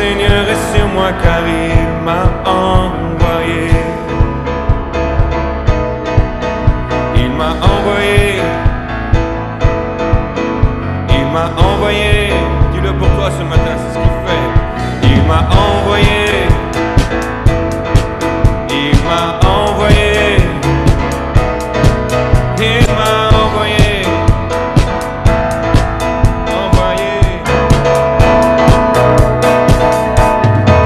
Seigneur est sur moi car il m'a envoyé. Il m'a envoyé. Il m'a envoyé. Dis-le pour toi ce matin, c'est ce qu'il fait. Il m'a envoyé. Il m'a envoyé. Il m'a envoyé. Envoyé.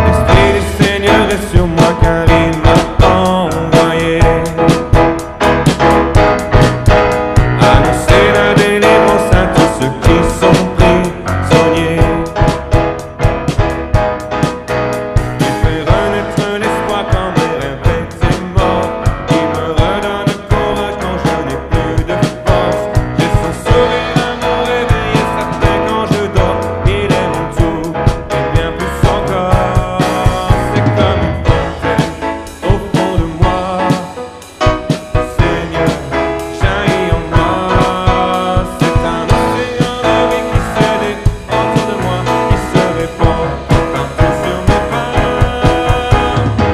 L'Esprit du Seigneur est sur moi car il m'a envoyé. Annoncer la délivrance à tous ceux qui sont prisonniers. Il fait renaître l'espoir quand mes rêves étaient morts. Il me redonne le courage quand je n'ai plus de force. J'ai son sourire à me réveiller certain quand je dors. Il est mon tout et bien plus encore. C'est comme une fontaine au fond de moi. Seigneur, jaillit en moi. C'est un océan de vie qui s'élève autour de moi, qui se répand partout sur mes pas.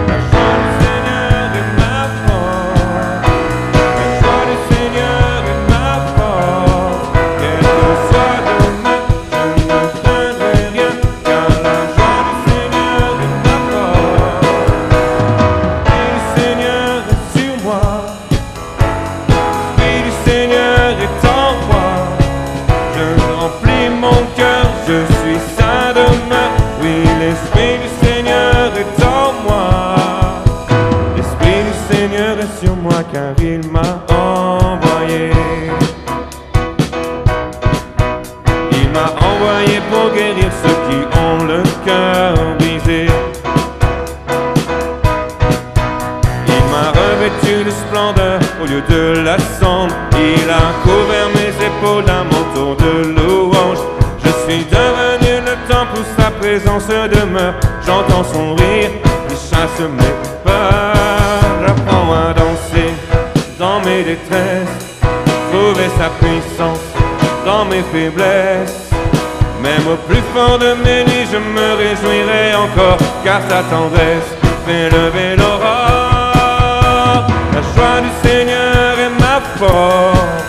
La joie du Seigneur est ma force. La joie du Seigneur est ma force. Quel que soit demain, je ne craindrai rien, car la joie du Seigneur est ma force. L'Esprit du Seigneur est sur moi. L'Esprit du Seigneur est en moi. Je remplis mon cœur, je suis saint demain. Oui, l'Esprit du Seigneur est en moi. L'Esprit du Seigneur est sur moi car il m'a envoyé. Il m'a envoyé pour guérir ceux qui ont le cœur brisé. Il m'a revêtu de splendeur au lieu de la cendre. Il a couvert mes épaules d'un manteau de louange. Je suis devenu le temple où sa présence demeure. J'entends son rire, il chasse mes peurs. J'apprends à danser dans mes détresses, trouver sa puissance dans mes faiblesses. Même au plus fort de mes nuits, je me réjouirai encore, car sa tendresse fait lever l'aurore. La joie du Seigneur est ma force.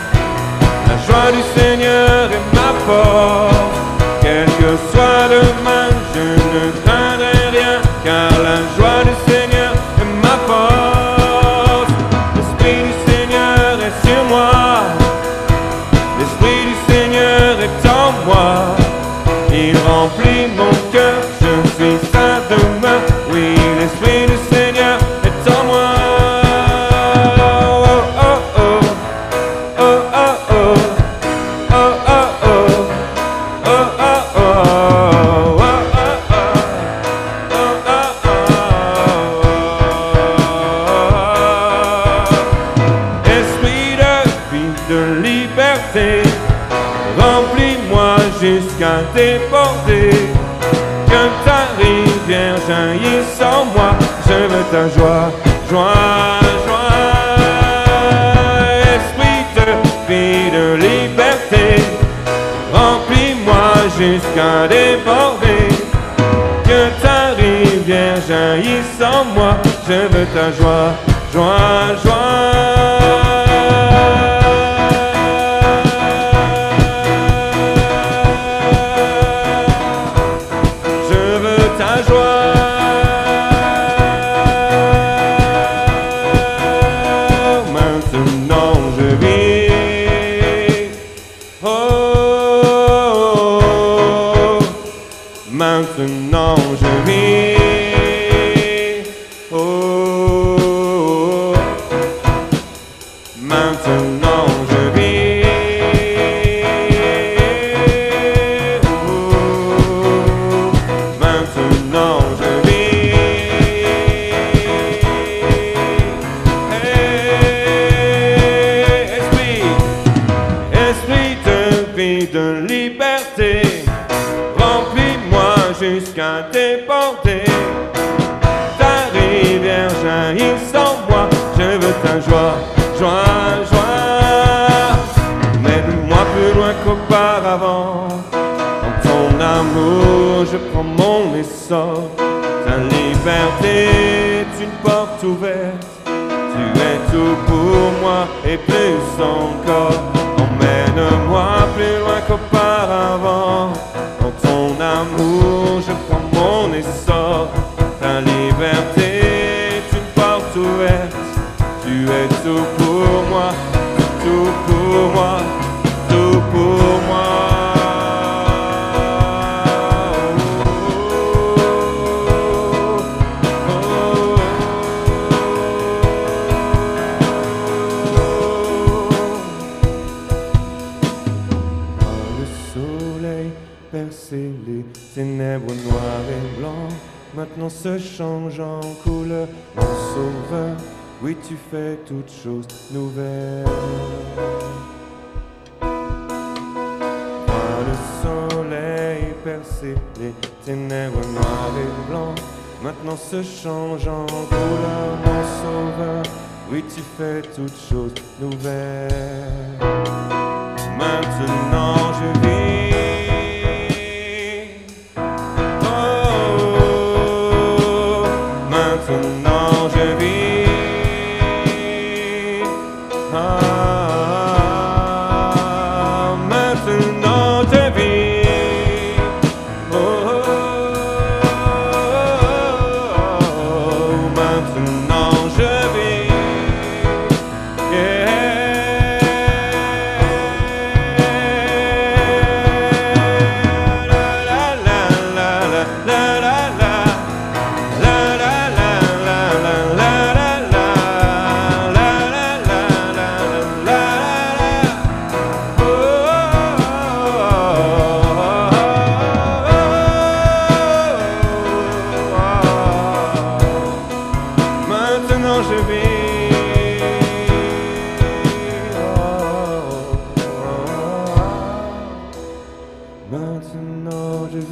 La joie du Seigneur est ma force. Quel que soit demain, je ne craindrai rien, car la joie du Seigneur est ma force. L'Esprit du Seigneur est sur moi. L'Esprit du Seigneur est en moi. Il remplit mon cœur, je suis saint demain. Oui, l'Esprit du Seigneur est en moi. Oh, oh, oh. Oh, oh, oh. Oh, oh, oh. Oh, oh, oh. Oh, oh, oh. Esprit de vie, de liberté, remplis-moi jusqu'à déborder. Que ta rivière jaillisse en moi. Je veux ta joie, joie, joie. Esprit de vie, de liberté, remplis-moi jusqu'à déborder. Que ta rivière jaillisse en moi. Je veux ta joie, joie, joie. Je veux ta joie. Maintenant je vis. Oh, oh, oh. Maintenant je vis. Oh, oh, oh. Maintenant je vis. Oh, maintenant je vis. Hey, esprit de vie, de liberté, remplis-moi jusqu'à déborder. Ta rivière jaillisse en moi. Je veux ta joie, joie, joie. Mène-moi plus loin qu'auparavant. Dans ton amour, je prends mon essor. Ta liberté est une porte ouverte. Tu es tout pour moi et plus encore. Emmène-moi plus loin qu'auparavant. Dans ton amour, je prends mon essor. Ta liberté est une porte ouverte. Tu es tout pour moi, tout pour moi, tout pour moi. Percer les ténèbres noires et blancs, maintenant se change en couleur. Mon sauveur, oui tu fais toutes choses nouvelles. Vois le soleil percer les ténèbres noires et blancs, maintenant se change en couleur. Mon sauveur, oui tu fais toutes choses nouvelles. Maintenant je vis. Maintenant je vis, maintenant je vis, maintenant je vis, la la la la la la la. Maintenant je vis, maintenant je vis,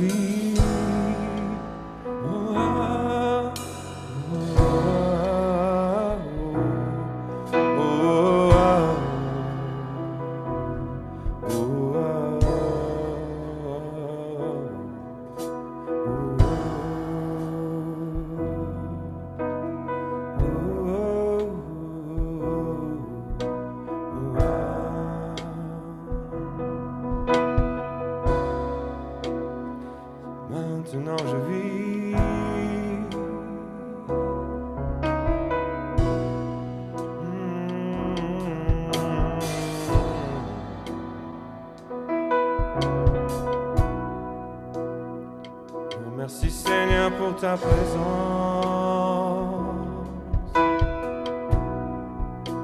maintenant je vis. Merci Seigneur pour ta présence,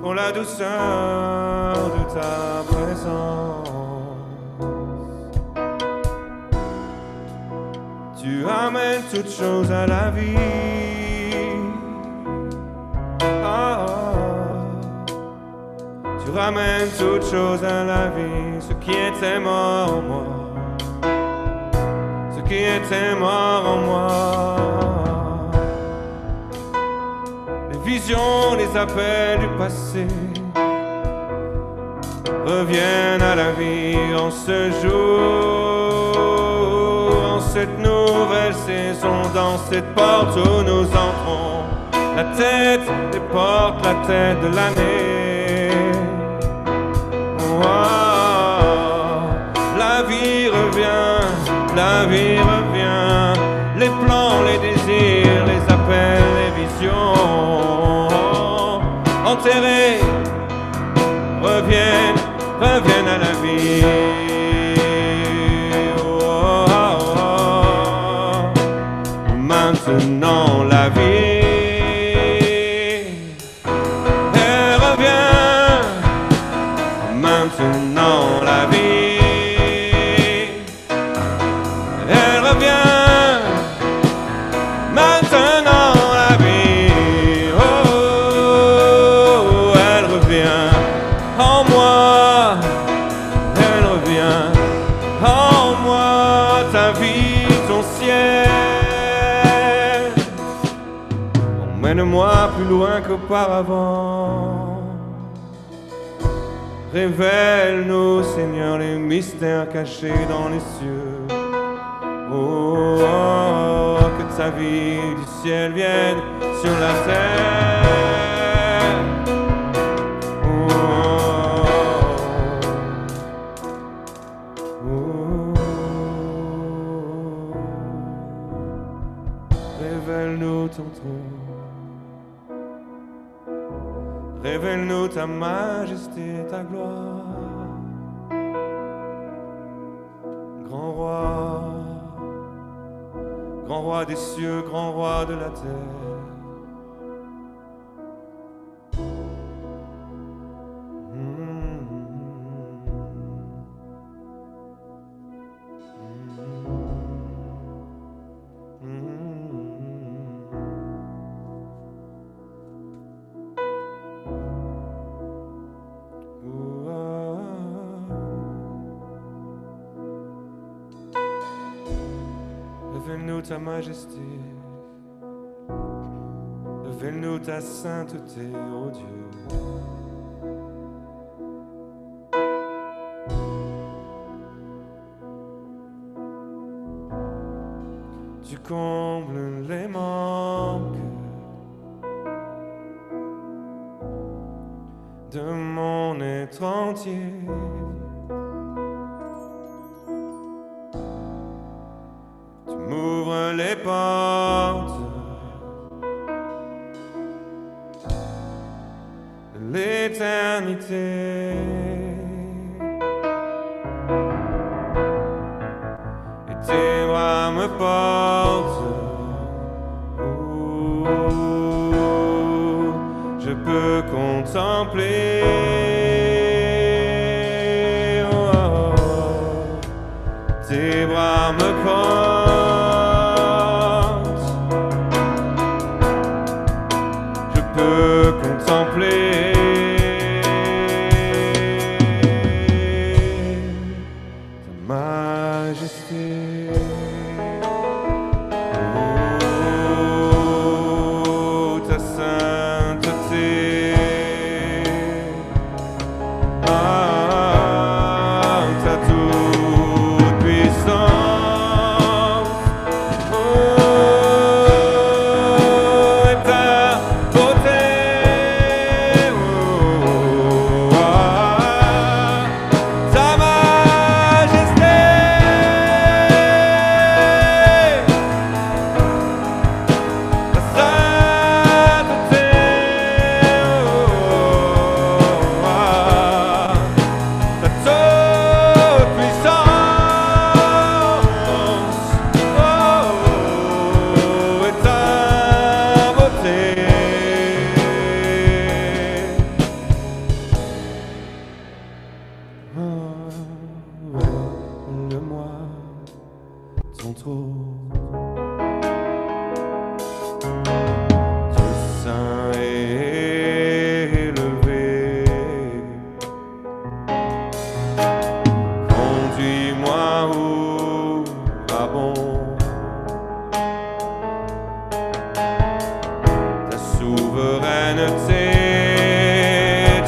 pour la douceur de ta présence. Tu amènes toutes choses à la vie. Tu ramènes toutes choses à la vie. Ce qui était mort en moi, ce qui était mort en moi. Les visions, les appels du passé reviennent à la vie en ce jour, en cette nouvelle saison, dans cette porte où nous entrons. La tête des portes, la tête de l'année. La vie revient, la vie revient. Les plans, les désirs, les appels, les visions enterrés reviennent à la vie. Maintenant la vie, elle revient. Maintenant la vie, elle revient. Maintenant la vie, oh, elle revient en moi. Elle revient en moi, ta vie, ton ciel. Emmène-moi plus loin qu'auparavant. Révèle-nous, Seigneur, les mystères cachés dans les cieux. Oh, oh, oh. sa vie du ciel vienne sur la terre. Oh, oh, oh. Révèle-nous ton trône, révèle-nous ta majesté et ta gloire. Grand roi des cieux, grand roi de la terre. Révèle-nous ta majesté, révèle-nous ta sainteté, ô Dieu. Tu combles les manques de mon être entier. M'ouvre les portes de l'éternité. Et tes bras me portent où je peux contempler. Oh, tes bras me portent. Contempler ta majesté. Oh, ta sainteté. Ah, ta toute puissance. Oh, et ta beauté. Révèle-moi ton trône, Dieu saint et élevé. Conduis-moi où va bon ta souveraineté.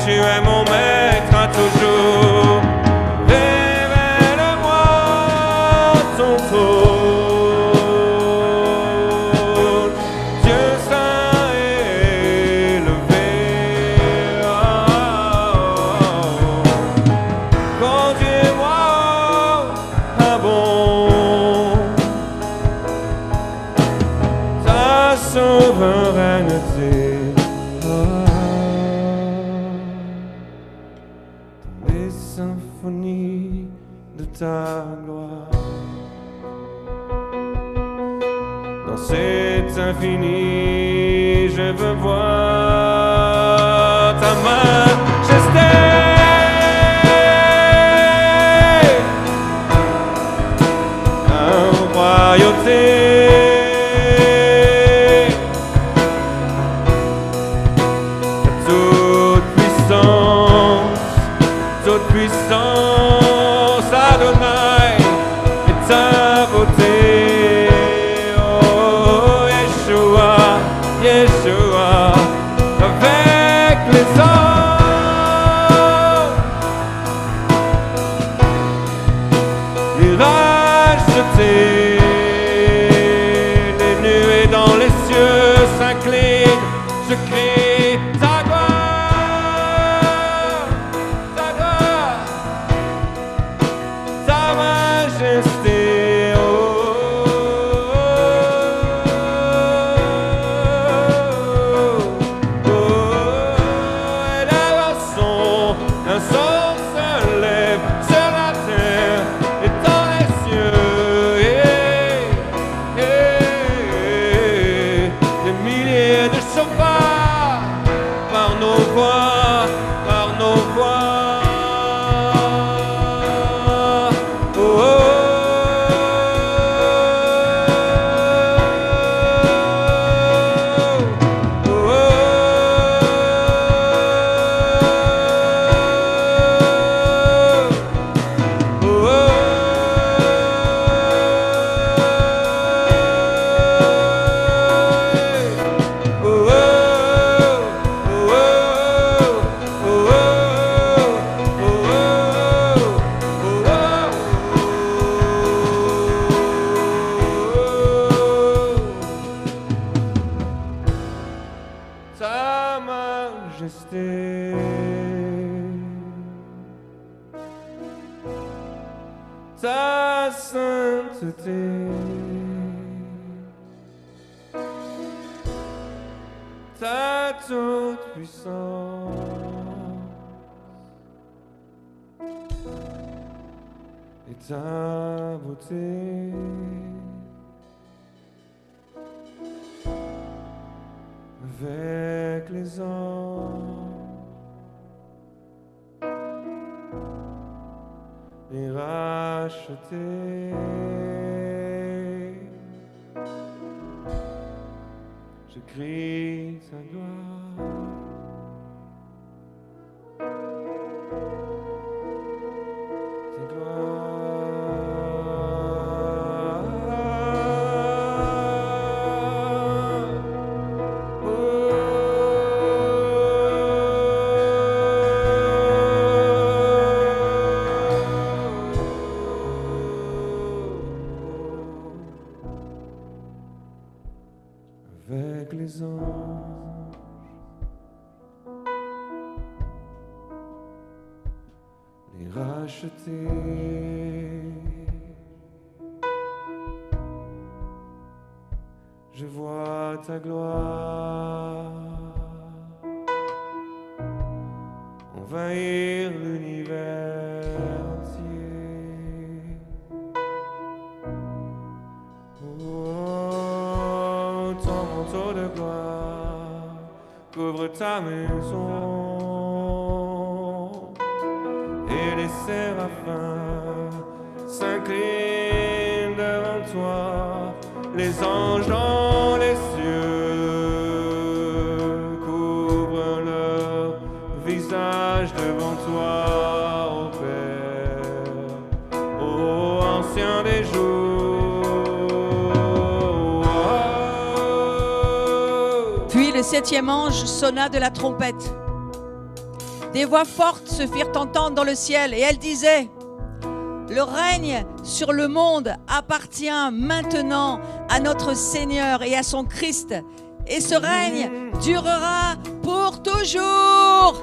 Tu es mon maître à toujours. Dieu saint élevé, conduis-moi à bon ta souveraineté. Dans les symphonies de ta gloire. Dans cet infini, je veux voir ta majesté. Ta royauté. Ta toute puissance, Adonai, et ta beauté. Yeshua, avec les anges. majesté. Oh, oh, oh, et d'un son se lève sur la terre et dans les cieux. Des milliers de chauffards par nos voix, par nos voix. Ta majesté, ta sainteté, ta toute puissance et ta beauté. Avec les anges, les rachetés, je crie ta gloire. Ta gloire. Avec les anges, les rachetés, je vois ta gloire envahir l'univers entier. Oh, ton manteau de gloire couvre ta maison et les séraphins s'inclinent devant toi. Les anges dans les cieux couvrent leur visage devant toi, ô Père, ô ancien des jours. Puis le septième ange sonna de la trompette. Des voix fortes se firent entendre dans le ciel et elles disaient: le règne sur le monde appartient maintenant à notre Seigneur et à son Christ, et ce règne durera pour toujours.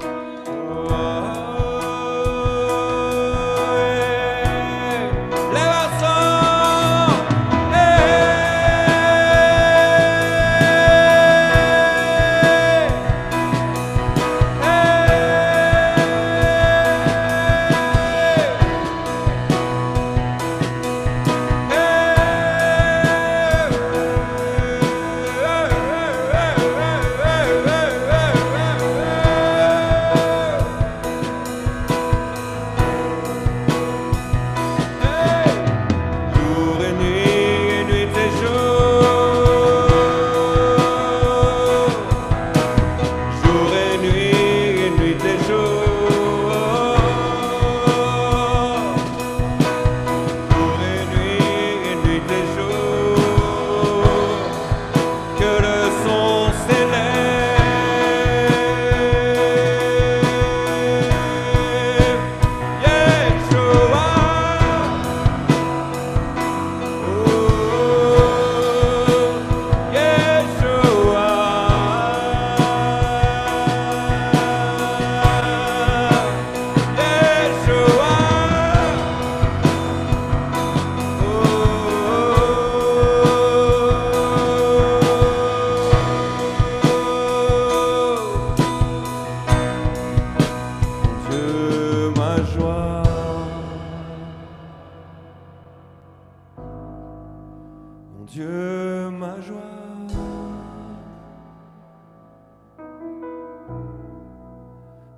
Dieu, ma joie.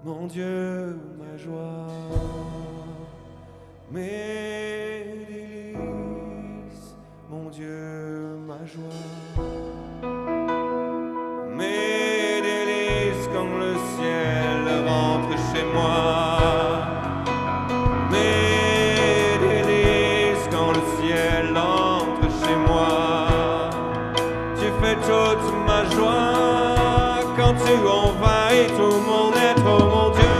Mon Dieu, ma joie. Mes délices, mon Dieu, ma joie. Mes délices quand le ciel rentre chez moi. Mes délices quand le ciel entre chez moi. Tu fais toute ma joie quand tu envahis tout mon être, oh mon Dieu.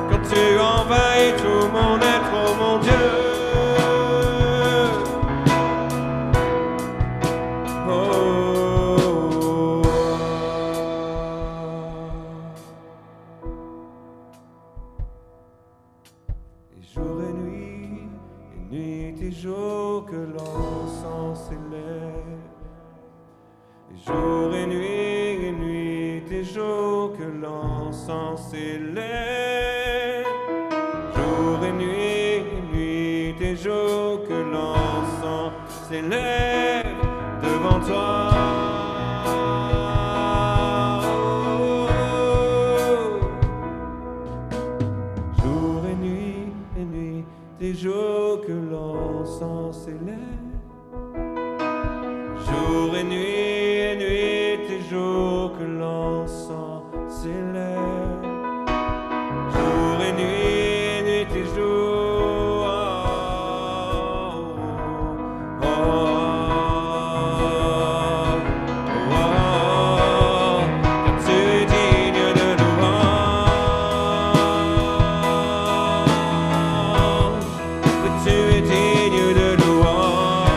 Quand tu envahis tout mon être, oh mon Dieu. Jour et nuit et jour que l'encens s'élève. Et jour et nuit et jour que l'encens s'élève. Jour et nuit et jour que l'encens s'élève devant toi. Des jours que l'encens s'élève, jour et nuit, des jours que l'encens s'élève, jour et nuit, des jours. Oh, oh, oh, oh, car tu es digne de louange. Tu es digne de louange,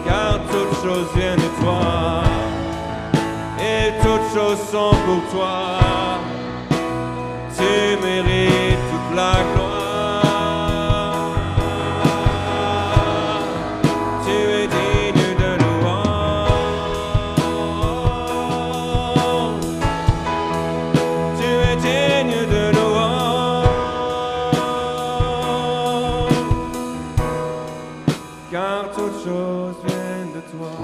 car toutes choses viennent de toi, et toutes choses sont pour toi. Tu mérites toute la gloire, tu es digne de louange, tu es digne de louange. Car toutes choses viennent de toi,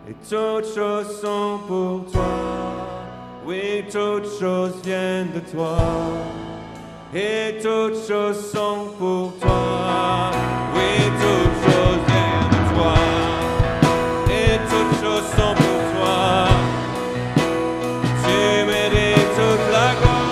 et toutes choses sont pour toi. Oui, toutes choses viennent de toi, et toutes choses sont pour toi. Oui, toutes choses viennent de toi, et toutes choses sont pour toi. Tu mérites toute la gloire.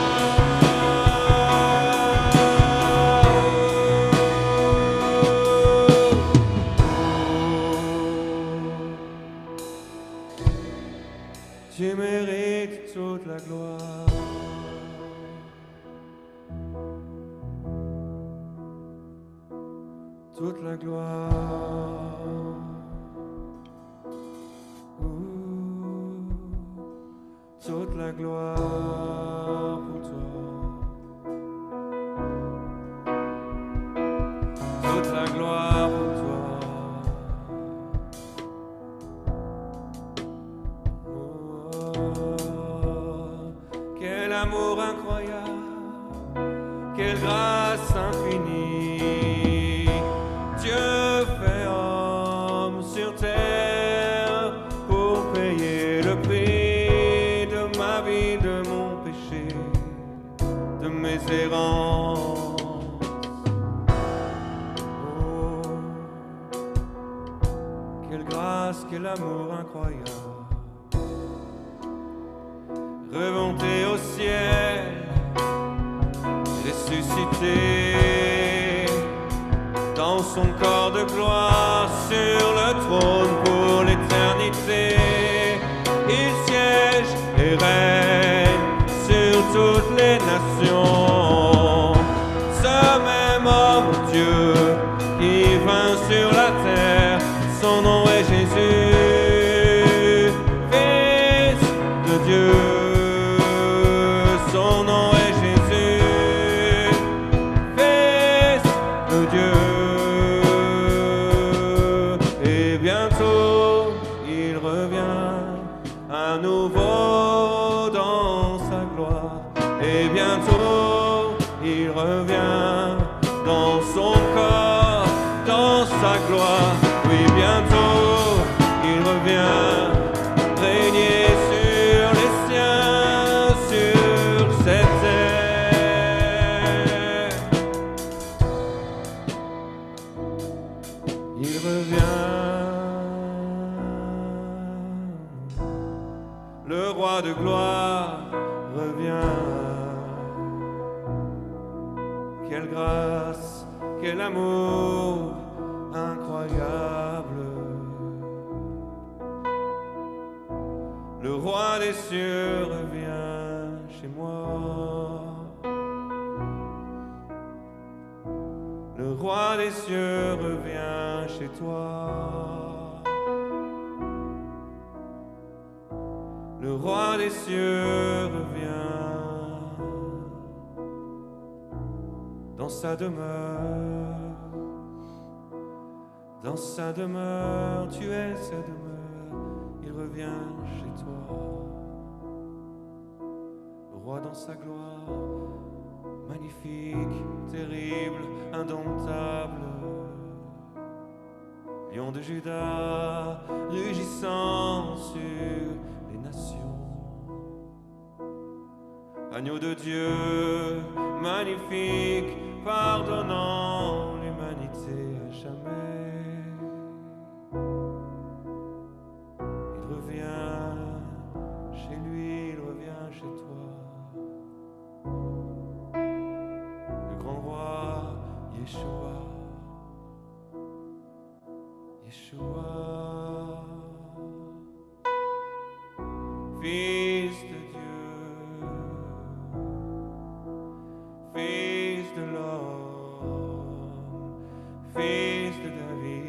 Tu mérites toute la gloire. Toute la gloire. Toute la gloire pour toi. Toute la gloire pour toi. Quel amour incroyable, quelle grâce infinie. Dieu fait homme sur terre pour payer le prix de ma vie, de mon péché, de mes errances. Oh, quelle grâce, quel amour incroyable. Remonter au ciel, ressuscité dans son corps de gloire sur le trône pour l'éternité. Il siège et règne sur toutes les nations. Ce même homme Dieu qui vint sur la terre, son nom est Jésus, Fils de Dieu. Son nom est Jésus, Fils de Dieu. Et bientôt il revient à nouveau dans sa gloire. Et bientôt il revient dans son corps, dans sa gloire. Oui, bientôt, il revient régner sur les siens, sur cette terre. Il revient, le roi de gloire revient. Quelle grâce, quel amour incroyable. Le roi des cieux revient chez moi. Le roi des cieux revient chez toi. Le roi des cieux revient dans sa demeure. Dans sa demeure, tu es sa demeure, il revient chez toi. Le roi dans sa gloire, magnifique, terrible, indomptable. Lion de Juda, rugissant sur les nations. Agneau de Dieu, magnifique, pardonnant l'humanité à jamais. Il revient chez lui, il revient chez toi. Le grand roi, Yeshua. Yeshua, Fils de Dieu, Fils de l'homme, Fils de David.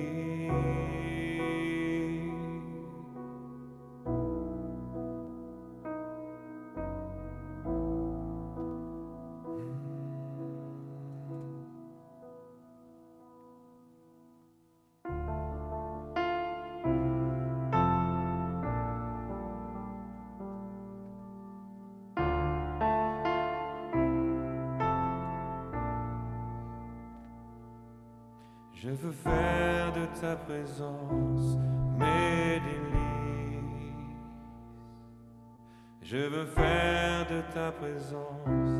Je veux faire de ta présence mes délices. Je veux faire de ta présence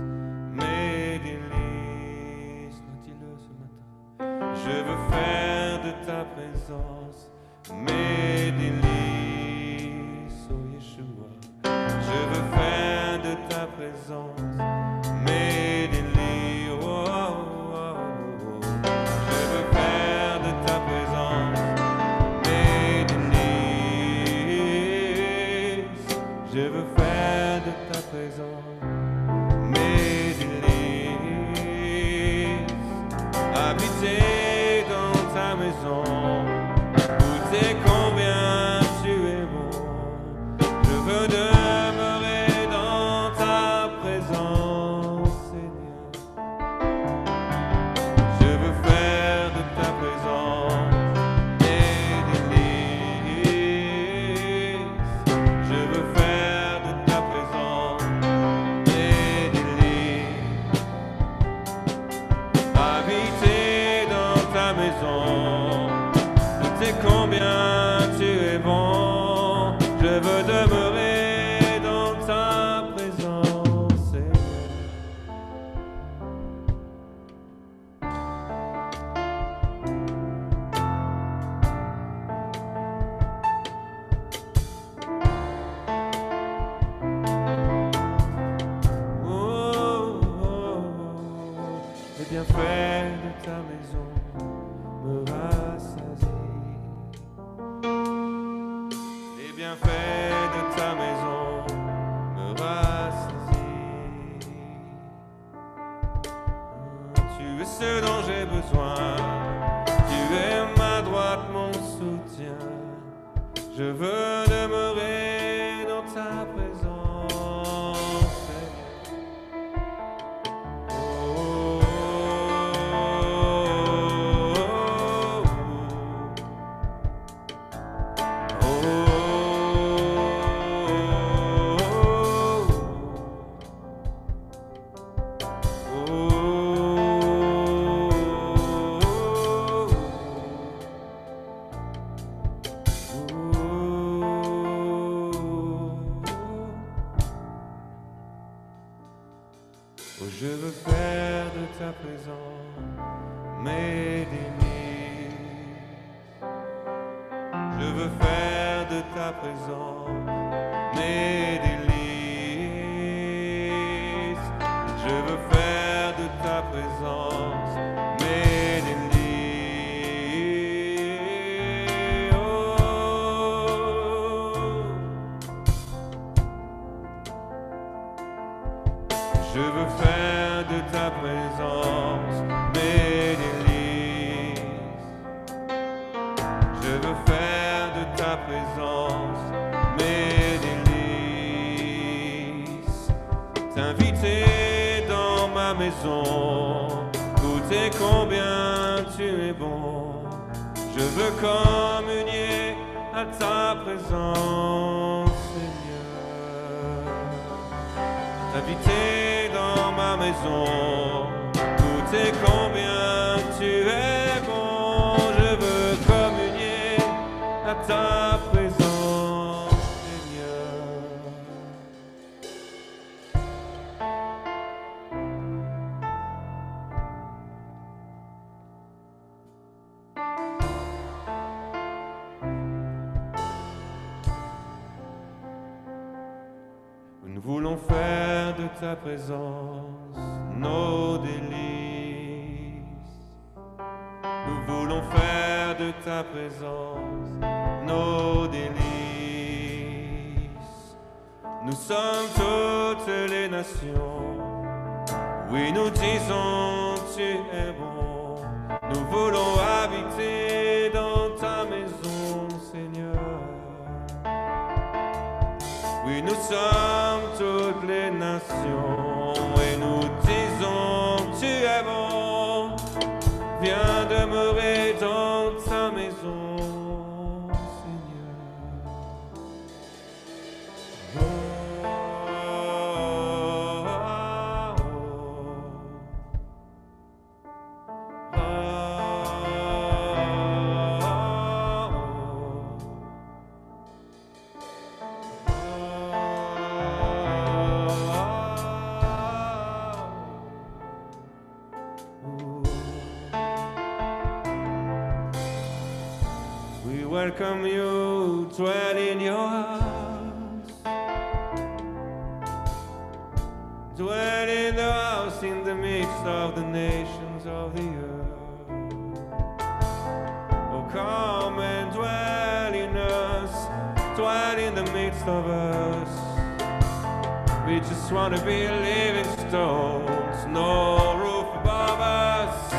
mes délices. Dis-le ce matin. Je veux faire de ta présence mes délices, oh Yeshua. Je veux faire de ta présence mes délices. Oh, oh, oh, oh. Je veux faire de ta présence mes délices. Je veux faire de ta présence mes délices. Habiter dans ta maison, goûter combien tu es bon. Je veux demeurer dans ta présence, Seigneur. Je veux faire de ta présence mes délices. Je veux faire de ta présence mes délices. Habiter dans ta maison, goûter combien tu es bon. Je veux demeurer dans ta présence, Seigneur. Oh, oh, oh. Les bienfaits de ta maison me rassasient. Les bienfaits de ta maison me rassasient. Tu es ce dont j'ai besoin. Tu es ma droite, mon soutien. Je veux demeurer dans ta présence, Seigneur. Oh, oh, oh, oh, oh, oh. Oh, je veux faire de ta présence mes délices. Je veux faire de ta présence mes délices. Je veux faire de ta présence mes délices. Oh. Je veux faire de ta présence mes délices. Je veux faire de ta présence mes délices. T'inviter dans ma maison, goûter combien tu es bon. Je veux communier à ta présence, Seigneur. T'inviter dans ma maison, goûter combien tu es bon. Je veux communier à ta présence, Seigneur. Nous voulons faire de ta présence nos délices. Nous voulons faire de ta présence nos délices. Nous sommes toutes les nations. Oui, nous disons tu es bon. Nous voulons habiter dans ta maison, Seigneur. Oui, nous sommes toutes les nations et nous disons tu es bon. Viens demeurer dans ta maison, Seigneur. Oh, oh, oh, we welcome you, dwell in your house. Dwell in the house in the midst of the nations of the earth. Oh, come and dwell in us, dwell in the midst of us. We just want to be living stones, no roof above us,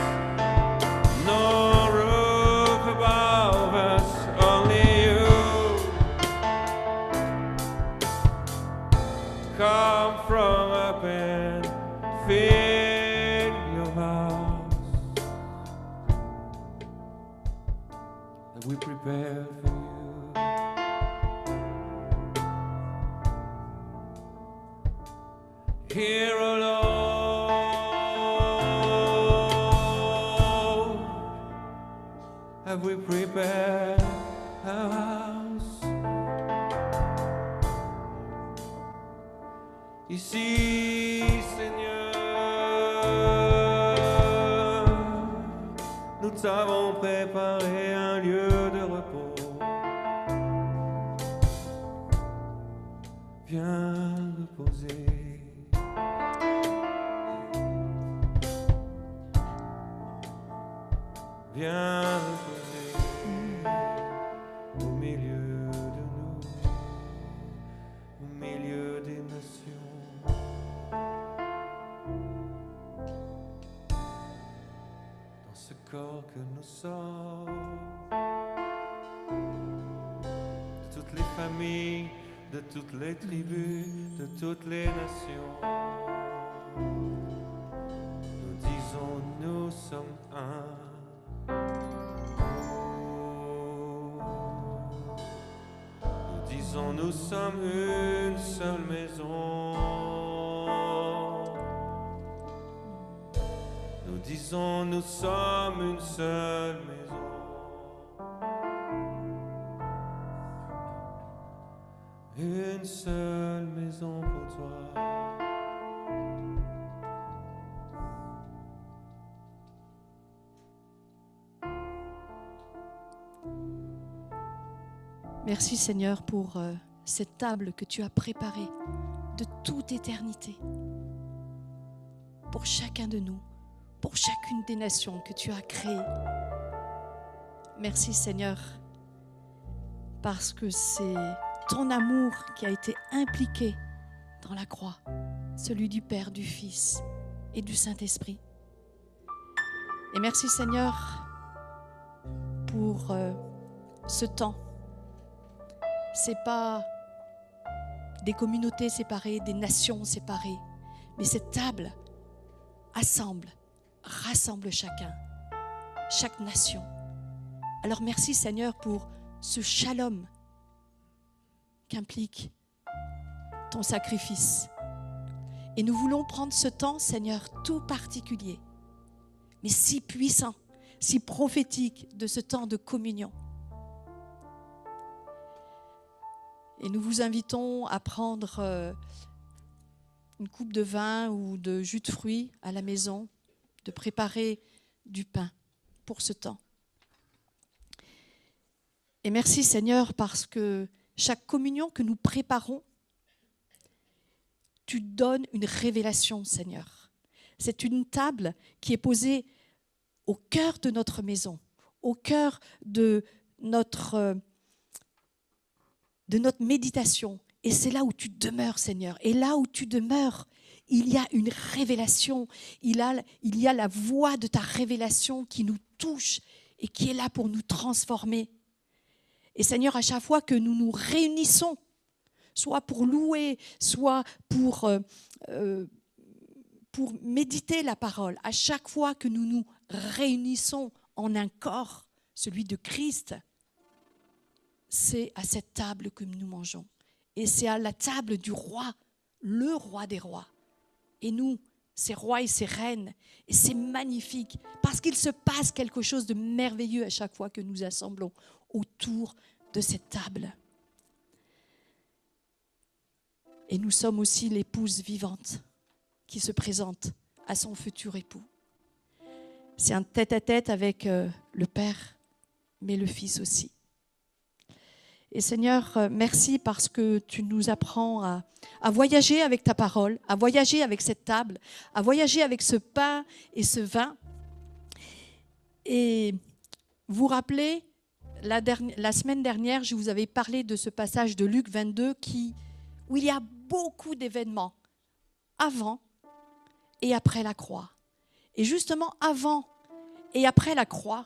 no roof above us, only you. Come from up and fill your house that we prepared for you. Here alone have we prepared our house. Ici, Seigneur, nous t'avons préparé un lieu de repos. Viens reposer. Viens reposer au milieu de nous, au milieu des nations. Dans ce corps que nous sommes, de toutes les familles, de toutes les tribus, de toutes les nations. Nous disons, nous sommes un. Nous sommes une seule maison. Nous disons, nous sommes une seule maison. Une seule maison pour toi. Merci Seigneur pour cette table que tu as préparée de toute éternité pour chacun de nous, pour chacune des nations que tu as créées. Merci Seigneur parce que c'est ton amour qui a été impliqué dans la croix, celui du Père, du Fils et du Saint-Esprit. Et merci Seigneur pour ce temps. C'est pas des communautés séparées, des nations séparées, mais cette table rassemble chacun, chaque nation. Alors merci Seigneur pour ce shalom qu'implique ton sacrifice. Et nous voulons prendre ce temps, Seigneur, tout particulier, mais si puissant, si prophétique de ce temps de communion. Et nous vous invitons à prendre une coupe de vin ou de jus de fruits à la maison, de préparer du pain pour ce temps. Et merci Seigneur parce que chaque communion que nous préparons, tu donnes une révélation Seigneur. C'est une table qui est posée au cœur de notre maison, au cœur de notre méditation. Et c'est là où tu demeures, Seigneur. Et là où tu demeures, il y a une révélation. Il y a la voix de ta révélation qui nous touche et qui est là pour nous transformer. Et Seigneur, à chaque fois que nous nous réunissons, soit pour louer, soit pour méditer la parole, à chaque fois que nous nous réunissons en un corps, celui de Christ, c'est à cette table que nous mangeons. Et c'est à la table du roi, le roi des rois. Et nous, ces rois et ces reines, et c'est magnifique, parce qu'il se passe quelque chose de merveilleux à chaque fois que nous assemblons autour de cette table. Et nous sommes aussi l'épouse vivante qui se présente à son futur époux. C'est un tête-à-tête avec le Père, mais le Fils aussi. Et Seigneur, merci parce que tu nous apprends à voyager avec ta parole, à voyager avec cette table, à voyager avec ce pain et ce vin. Et vous rappelez, la semaine dernière, je vous avais parlé de ce passage de Luc 22 où il y a beaucoup d'événements avant et après la croix. Et justement, avant et après la croix,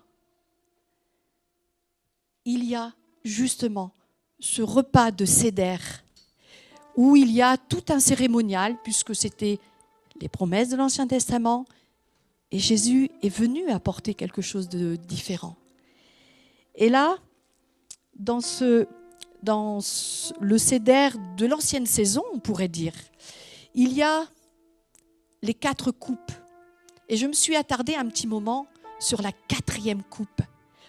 il y a justement ce repas de Seder où il y a tout un cérémonial puisque c'était les promesses de l'Ancien Testament et Jésus est venu apporter quelque chose de différent. Et là, dans le Seder de l'ancienne saison, on pourrait dire, il y a les 4 coupes. Et je me suis attardée un petit moment sur la 4e coupe.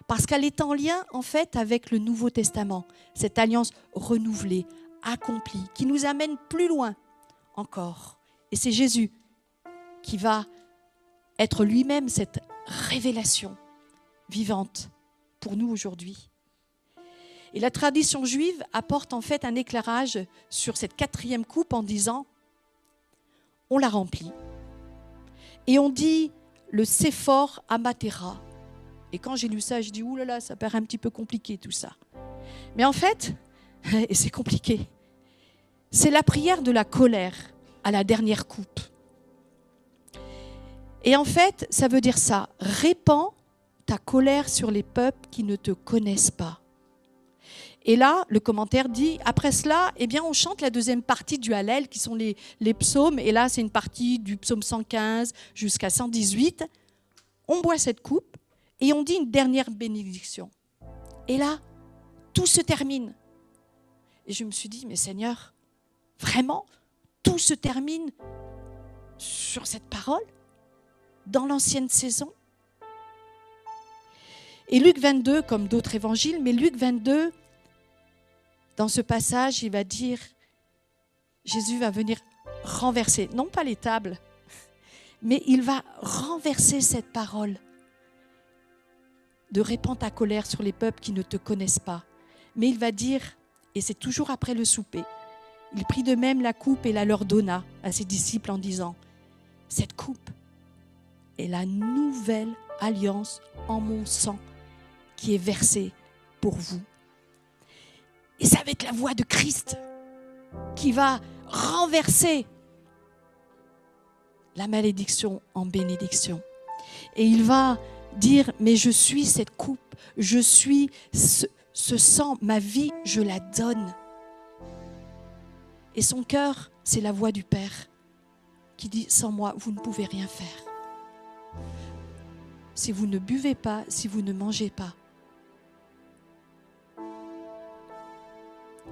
Parce qu'elle est en lien, en fait, avec le Nouveau Testament. Cette alliance renouvelée, accomplie, qui nous amène plus loin encore. Et c'est Jésus qui va être lui-même cette révélation vivante pour nous aujourd'hui. Et la tradition juive apporte en fait un éclairage sur cette 4e coupe en disant, on la remplit. Et on dit le Séphor Amatera. Et quand j'ai lu ça, je dis, ouh là là, ça paraît un petit peu compliqué tout ça. Mais en fait, et c'est compliqué, c'est la prière de la colère à la dernière coupe. Et en fait, ça veut dire ça, répands ta colère sur les peuples qui ne te connaissent pas. Et là, le commentaire dit, après cela, eh bien, on chante la 2e partie du Hallel, qui sont les psaumes. Et là, c'est une partie du psaume 115 jusqu'à 118. On boit cette coupe et on dit une dernière bénédiction. Et là, tout se termine. Et je me suis dit, mais Seigneur, vraiment, tout se termine sur cette parole, dans l'ancienne saison. Et Luc 22, comme d'autres évangiles, mais Luc 22, dans ce passage, il va dire, Jésus va venir renverser, non pas les tables, mais il va renverser cette parole de répandre ta colère sur les peuples qui ne te connaissent pas. Mais il va dire, et c'est toujours après le souper, il prit de même la coupe et la leur donna à ses disciples en disant, cette coupe est la nouvelle alliance en mon sang qui est versée pour vous. Et ça va être la voix de Christ qui va renverser la malédiction en bénédiction. Et il va dire, mais je suis cette coupe, je suis ce sang, ma vie, je la donne. Et son cœur, c'est la voix du Père qui dit, sans moi, vous ne pouvez rien faire. Si vous ne buvez pas, si vous ne mangez pas,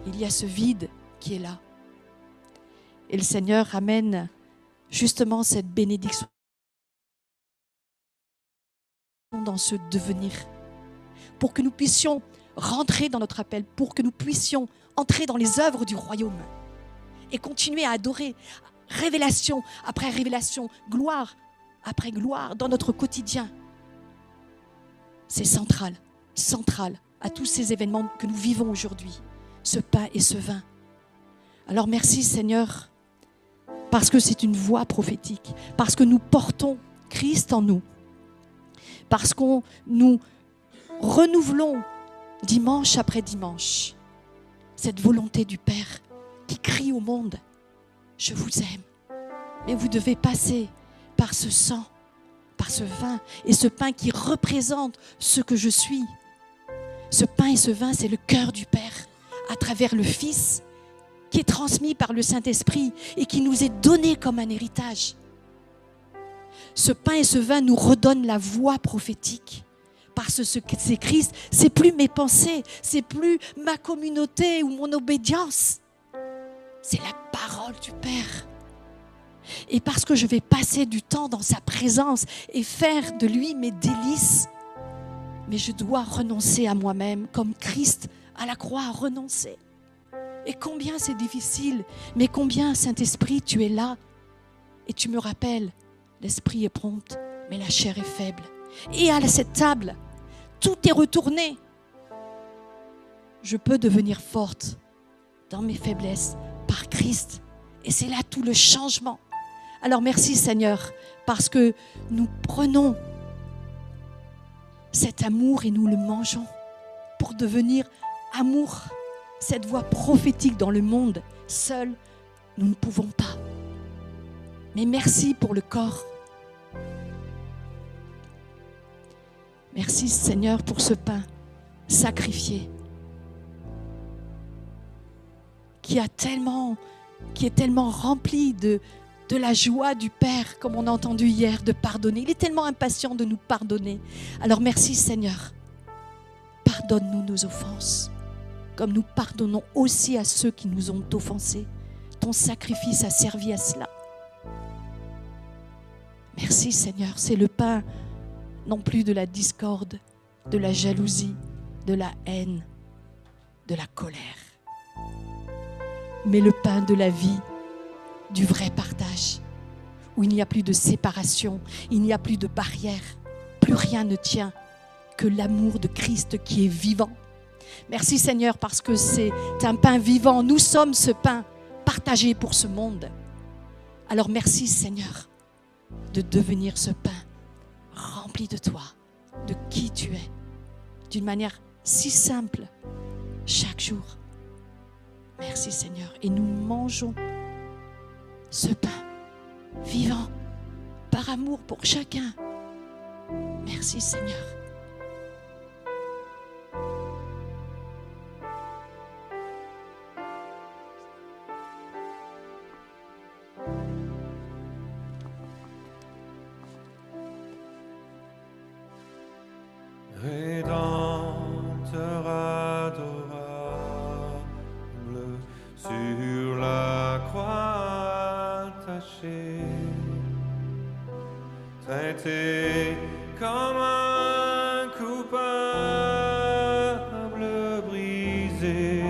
il y a ce vide qui est là. Et le Seigneur amène justement cette bénédiction dans ce devenir, pour que nous puissions rentrer dans notre appel, pour que nous puissions entrer dans les œuvres du royaume et continuer à adorer, révélation après révélation, gloire après gloire dans notre quotidien. C'est central, central à tous ces événements que nous vivons aujourd'hui, ce pain et ce vin. Alors merci Seigneur, parce que c'est une voix prophétique, parce que nous portons Christ en nous, parce que nous renouvelons dimanche après dimanche cette volonté du Père qui crie au monde, je vous aime. Mais vous devez passer par ce sang, par ce vin et ce pain qui représente ce que je suis. Ce pain et ce vin, c'est le cœur du Père à travers le Fils qui est transmis par le Saint-Esprit et qui nous est donné comme un héritage. Ce pain et ce vin nous redonnent la voix prophétique. Parce que c'est Christ, c'est plus mes pensées, c'est plus ma communauté ou mon obédience. C'est la parole du Père. Et parce que je vais passer du temps dans sa présence et faire de lui mes délices, mais je dois renoncer à moi-même comme Christ à la croix a renoncé. Et combien c'est difficile, mais combien, Saint-Esprit, tu es là et tu me rappelles, l'esprit est prompt, mais la chair est faible. Et à cette table, tout est retourné. Je peux devenir forte dans mes faiblesses par Christ. Et c'est là tout le changement. Alors merci Seigneur, parce que nous prenons cet amour et nous le mangeons pour devenir amour, cette voix prophétique dans le monde. Seuls, nous ne pouvons pas. Mais merci pour le corps. Merci Seigneur pour ce pain sacrifié qui est tellement rempli de la joie du Père, comme on a entendu hier, de pardonner. Il est tellement impatient de nous pardonner. Alors merci Seigneur. Pardonne-nous nos offenses, comme nous pardonnons aussi à ceux qui nous ont offensés. Ton sacrifice a servi à cela. Merci Seigneur, c'est le pain non plus de la discorde, de la jalousie, de la haine, de la colère, mais le pain de la vie, du vrai partage, où il n'y a plus de séparation, il n'y a plus de barrière, plus rien ne tient que l'amour de Christ qui est vivant. Merci Seigneur parce que c'est un pain vivant, nous sommes ce pain partagé pour ce monde. Alors merci Seigneur de devenir ce pain rempli de toi, de qui tu es, d'une manière si simple, chaque jour. Merci Seigneur. Et nous mangeons ce pain vivant, par amour pour chacun. Merci Seigneur. Rédempteur adorable, sur la croix attachée, traité comme un coupable brisé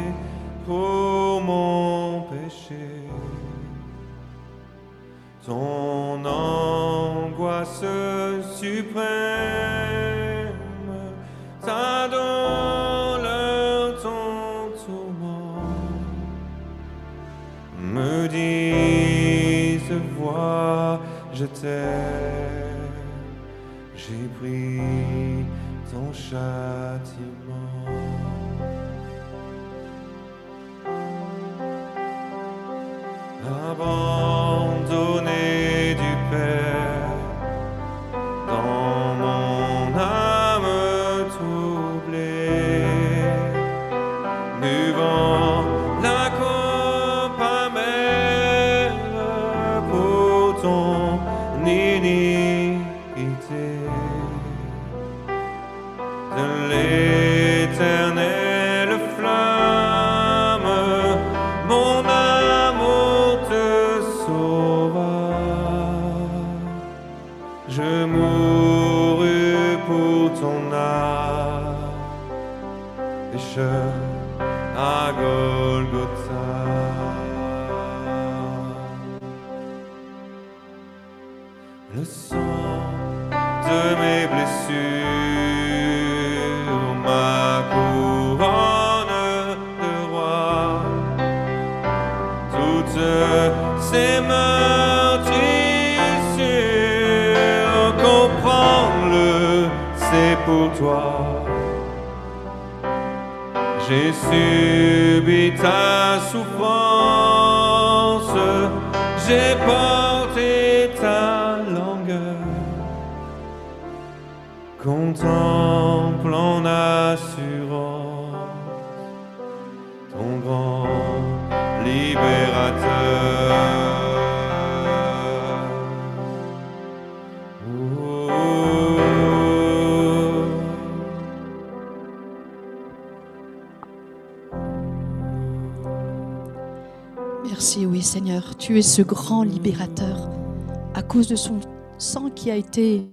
pour mon péché. Ton angoisse suprême, ta douleur, ton toi je t'aime, j'ai pris ton châtiment. Abandonné du Père, dans mon âme troublée, buvant la coupe amère pour ton iniquité, de l'éternelle flamme, mon amour te sauva. Je mourus pour ton âme, pécheur à Golgotha. Le sang de mes blessures, ma couronne de roi, toutes ces meurtrissures, comprends-le, c'est pour toi. J'ai subi ta souffrance, j'ai porté ta longueur. Contemple en assurance ton grand libérateur. Merci, oui Seigneur, tu es ce grand libérateur à cause de son sang qui a été...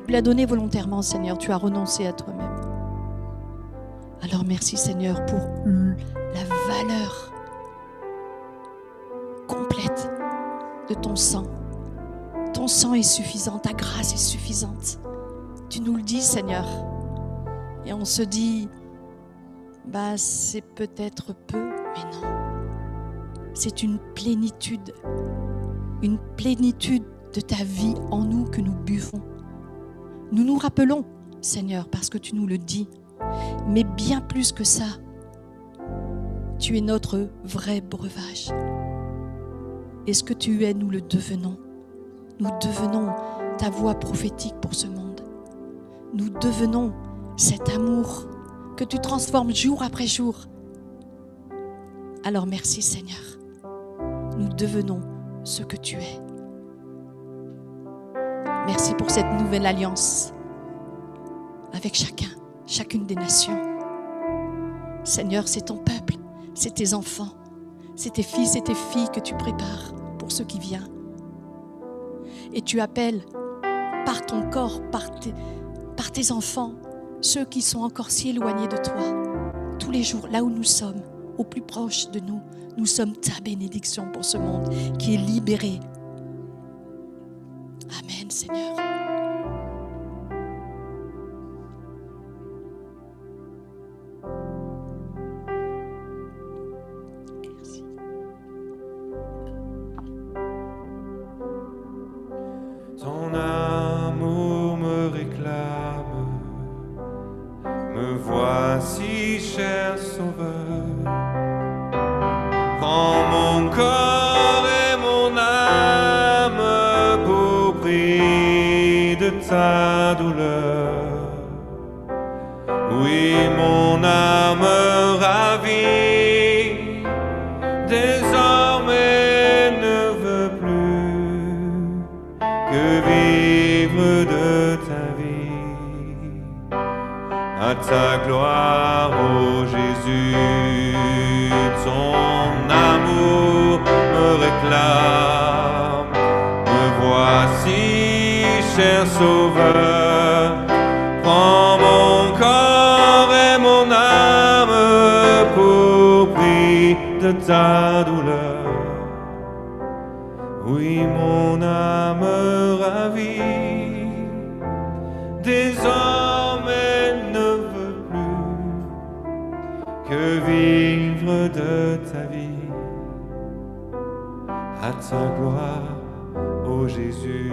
Tu l'as donné volontairement, Seigneur, tu as renoncé à toi-même. Alors merci Seigneur pour la valeur complète de ton sang. Ton sang est suffisant, ta grâce est suffisante. Tu nous le dis Seigneur. Et on se dit, bah c'est peut-être peu, mais non. C'est une plénitude de ta vie en nous que nous buvons. Nous nous rappelons, Seigneur, parce que tu nous le dis, mais bien plus que ça, tu es notre vrai breuvage. Et ce que tu es, nous le devenons. Nous devenons ta voix prophétique pour ce monde. Nous devenons cet amour que tu transformes jour après jour. Alors merci Seigneur. Nous devenons ce que tu es. Merci pour cette nouvelle alliance avec chacune des nations. Seigneur, c'est ton peuple, c'est tes enfants, c'est tes fils et tes filles que tu prépares pour ce qui vient. Et tu appelles par ton corps, par tes enfants, ceux qui sont encore si éloignés de toi. Tous les jours, là où nous sommes, au plus proche de nous, nous sommes ta bénédiction pour ce monde qui est libéré. Amen, Seigneur. Merci. Ton amour me réclame, me voici, cher Sauveur. Prends mon corps et mon âme pour prix de ta douleur. Oui, mon âme ravie, désormais ne veut plus que vivre de ta vie. À ta gloire, ô Jésus, ton amour me réclame. Me voici, cher Sauveur. Prends mon corps et mon âme pour prix de ta douleur. Oui, mon âme ravie, désormais ne veut plus que vivre de ta vie. à ta gloire, ô Jésus.